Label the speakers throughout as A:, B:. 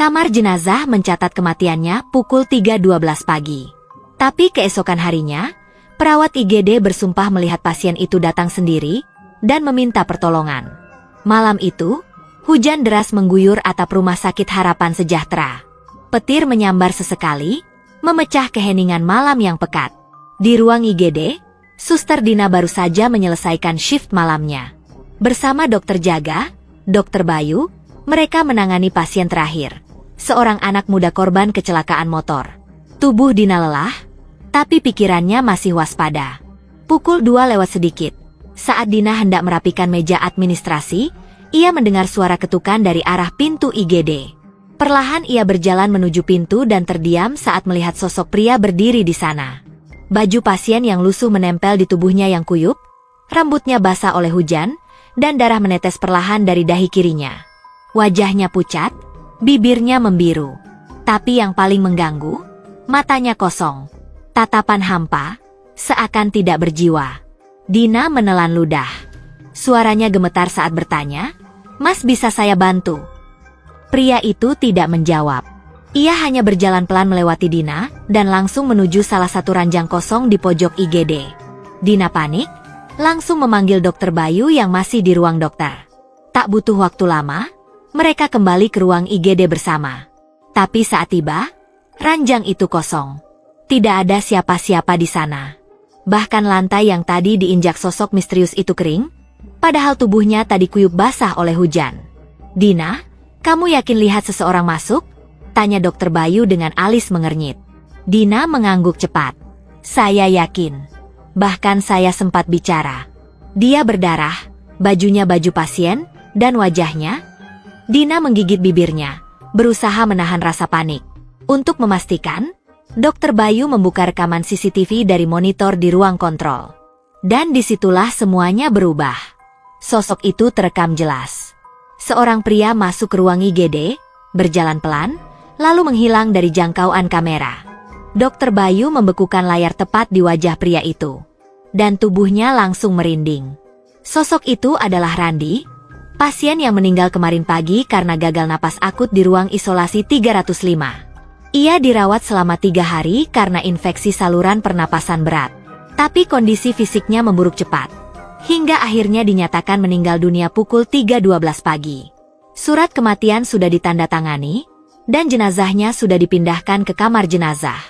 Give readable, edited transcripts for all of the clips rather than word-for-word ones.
A: Kamar jenazah mencatat kematiannya pukul 3.12 pagi. Tapi keesokan harinya, perawat IGD bersumpah melihat pasien itu datang sendiri dan meminta pertolongan. Malam itu, hujan deras mengguyur atap Rumah Sakit Harapan Sejahtera. Petir menyambar sesekali, memecah keheningan malam yang pekat. Di ruang IGD, Suster Dina baru saja menyelesaikan shift malamnya. Bersama dokter jaga, Dokter Bayu, mereka menangani pasien terakhir, seorang anak muda korban kecelakaan motor. Tubuh Dina lelah, tapi pikirannya masih waspada. Pukul 2 lewat sedikit, saat Dina hendak merapikan meja administrasi, ia mendengar suara ketukan dari arah pintu IGD. Perlahan ia berjalan menuju pintu dan terdiam saat melihat sosok pria berdiri di sana. Baju pasien yang lusuh menempel di tubuhnya yang kuyup, rambutnya basah oleh hujan, dan darah menetes perlahan dari dahi kirinya. Wajahnya pucat, bibirnya membiru. Tapi yang paling mengganggu, matanya kosong. Tatapan hampa, seakan tidak berjiwa. Dina menelan ludah. Suaranya gemetar saat bertanya, "Mas, bisa saya bantu?" Pria itu tidak menjawab. Ia hanya berjalan pelan melewati Dina dan langsung menuju salah satu ranjang kosong di pojok IGD. Dina panik, langsung memanggil Dokter Bayu yang masih di ruang dokter. Tak butuh waktu lama, mereka kembali ke ruang IGD bersama. Tapi saat tiba, ranjang itu kosong. Tidak ada siapa-siapa di sana. Bahkan lantai yang tadi diinjak sosok misterius itu kering, padahal tubuhnya tadi kuyup basah oleh hujan. "Dina, kamu yakin lihat seseorang masuk?" tanya Dokter Bayu dengan alis mengernyit. Dina mengangguk cepat. "Saya yakin. Bahkan saya sempat bicara." Dia berdarah, bajunya baju pasien, dan wajahnya. Dina menggigit bibirnya, berusaha menahan rasa panik. Untuk memastikan, Dokter Bayu membuka rekaman CCTV dari monitor di ruang kontrol. Dan disitulah semuanya berubah. Sosok itu terekam jelas. Seorang pria masuk ke ruang IGD, berjalan pelan, lalu menghilang dari jangkauan kamera. Dokter Bayu membekukan layar tepat di wajah pria itu. Dan tubuhnya langsung merinding. Sosok itu adalah Randi, pasien yang meninggal kemarin pagi karena gagal napas akut di ruang isolasi 305. Ia dirawat selama 3 hari karena infeksi saluran pernapasan berat. Tapi kondisi fisiknya memburuk cepat. Hingga akhirnya dinyatakan meninggal dunia pukul 3.12 pagi. Surat kematian sudah ditandatangani, dan jenazahnya sudah dipindahkan ke kamar jenazah.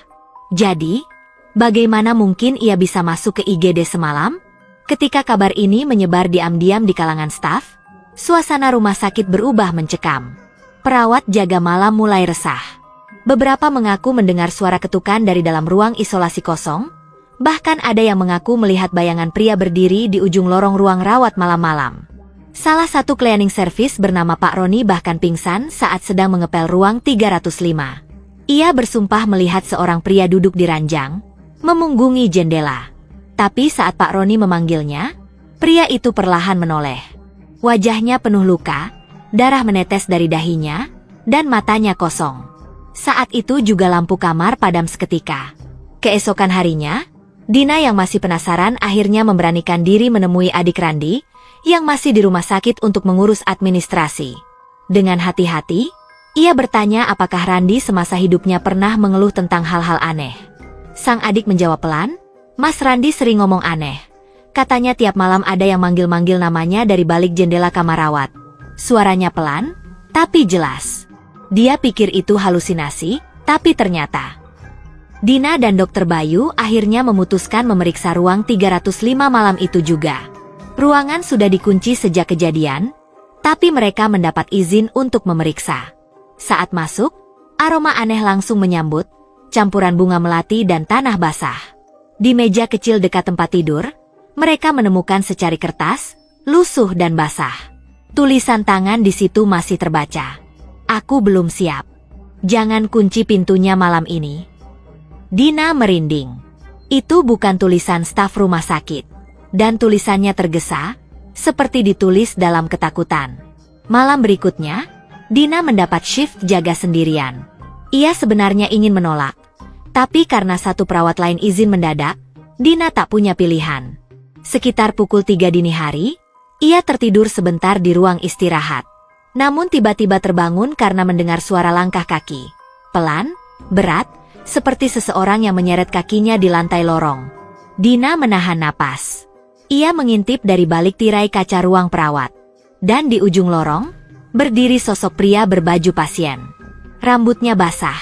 A: Jadi, bagaimana mungkin ia bisa masuk ke IGD semalam? Ketika kabar ini menyebar diam-diam di kalangan staf, suasana rumah sakit berubah mencekam. Perawat jaga malam mulai resah. Beberapa mengaku mendengar suara ketukan dari dalam ruang isolasi kosong, bahkan ada yang mengaku melihat bayangan pria berdiri di ujung lorong ruang rawat malam-malam. Salah satu cleaning service bernama Pak Roni bahkan pingsan saat sedang mengepel ruang 305. Ia bersumpah melihat seorang pria duduk di ranjang, memunggungi jendela. Tapi saat Pak Roni memanggilnya, pria itu perlahan menoleh. Wajahnya penuh luka, darah menetes dari dahinya, dan matanya kosong. Saat itu juga lampu kamar padam seketika. Keesokan harinya, Dina yang masih penasaran akhirnya memberanikan diri menemui adik Randi, yang masih di rumah sakit untuk mengurus administrasi. Dengan hati-hati, ia bertanya apakah Randi semasa hidupnya pernah mengeluh tentang hal-hal aneh. Sang adik menjawab pelan, "Mas, Randi sering ngomong aneh. Katanya tiap malam ada yang manggil-manggil namanya dari balik jendela kamar rawat." Suaranya pelan, tapi jelas. Dia pikir itu halusinasi, tapi ternyata. Dina dan Dokter Bayu akhirnya memutuskan memeriksa ruang 305 malam itu juga. Ruangan sudah dikunci sejak kejadian, tapi mereka mendapat izin untuk memeriksa. Saat masuk, aroma aneh langsung menyambut, campuran bunga melati dan tanah basah. Di meja kecil dekat tempat tidur, mereka menemukan secari kertas, lusuh dan basah. Tulisan tangan di situ masih terbaca. "Aku belum siap. Jangan kunci pintunya malam ini." Dina merinding. Itu bukan tulisan staf rumah sakit. Dan tulisannya tergesa, seperti ditulis dalam ketakutan. Malam berikutnya, Dina mendapat shift jaga sendirian. Ia sebenarnya ingin menolak. Tapi karena satu perawat lain izin mendadak, Dina tak punya pilihan. Sekitar pukul 3 dini hari, ia tertidur sebentar di ruang istirahat. Namun tiba-tiba terbangun karena mendengar suara langkah kaki. Pelan, berat, seperti seseorang yang menyeret kakinya di lantai lorong. Dina menahan napas. Ia mengintip dari balik tirai kaca ruang perawat. Dan di ujung lorong, berdiri sosok pria berbaju pasien. Rambutnya basah,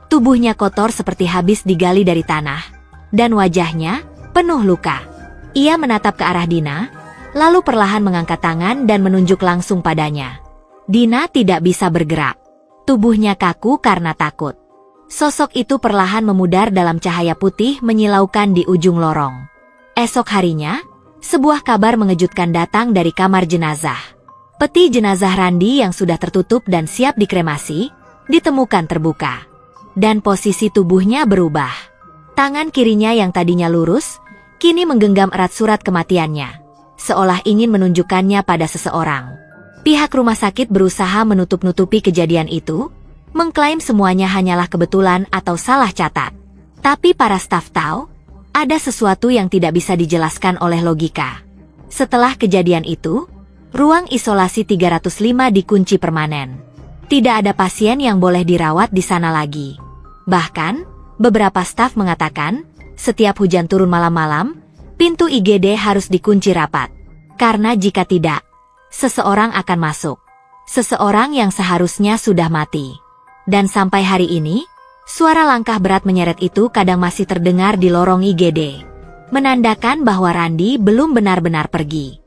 A: tubuhnya kotor seperti habis digali dari tanah, dan wajahnya penuh luka. Ia menatap ke arah Dina, lalu perlahan mengangkat tangan dan menunjuk langsung padanya. Dina tidak bisa bergerak. Tubuhnya kaku karena takut. Sosok itu perlahan memudar dalam cahaya putih menyilaukan di ujung lorong. Esok harinya, sebuah kabar mengejutkan datang dari kamar jenazah. Peti jenazah Randi yang sudah tertutup dan siap dikremasi, ditemukan terbuka. Dan posisi tubuhnya berubah. Tangan kirinya yang tadinya lurus, kini menggenggam erat surat kematiannya, seolah ingin menunjukkannya pada seseorang. Pihak rumah sakit berusaha menutup-nutupi kejadian itu, mengklaim semuanya hanyalah kebetulan atau salah catat. Tapi para staf tahu, ada sesuatu yang tidak bisa dijelaskan oleh logika. Setelah kejadian itu, ruang isolasi 305 dikunci permanen. Tidak ada pasien yang boleh dirawat di sana lagi. Bahkan, beberapa staf mengatakan, setiap hujan turun malam-malam, pintu IGD harus dikunci rapat. Karena jika tidak, seseorang akan masuk. Seseorang yang seharusnya sudah mati. Dan sampai hari ini, suara langkah berat menyeret itu kadang masih terdengar di lorong IGD. Menandakan bahwa Randi belum benar-benar pergi.